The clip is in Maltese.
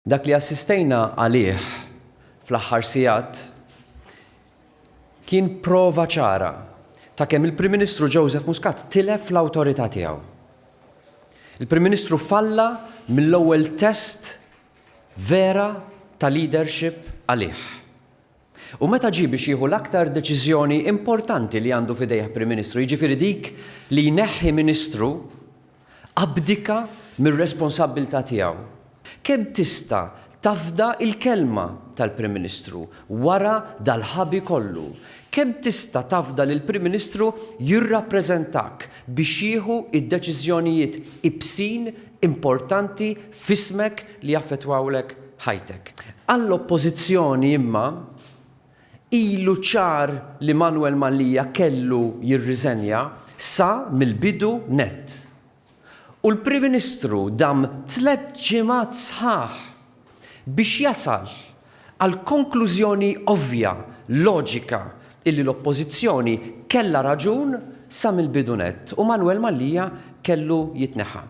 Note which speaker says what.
Speaker 1: Dak li assistejna għalih fl-aħħar sigħat kien prova ċara ta' kemm il-Prim Ministru Joseph Muscat tilef l-awtorità tiegħu. Il-Prim Ministru falla mill-ewwel test vera ta' leadership għalih. U meta ġie biex jieħu l-aktar deċiżjoni importanti li għandu f'idejh Prim Ministru, jiġifieri dik li jneħħi Ministru abdika mir-responsabbiltà tiegħu. Kemm tista' tafda il-kelma tal-Prim Ministru wara dal-ħabi kollu? Kemm tista' tafda li l-Prim Ministru jirrappreżentak biex jieħu id-deċiżjonijiet ibsin importanti f'ismek li jaffettwawlek ħajtek. Għall-oppożizzjoni imma ilu ċar li Manuel Mallija kellu jirriżenja sa mill-bidu nett. U l-Prim Ministru dam 3 ġimgħat sħaħ biex jasal għal konklużjoni ovvja, loġika, illi l-oppożizzjoni kellha raġun sa mill-bidu nett u Manuel Mallija kellu jitneħħa.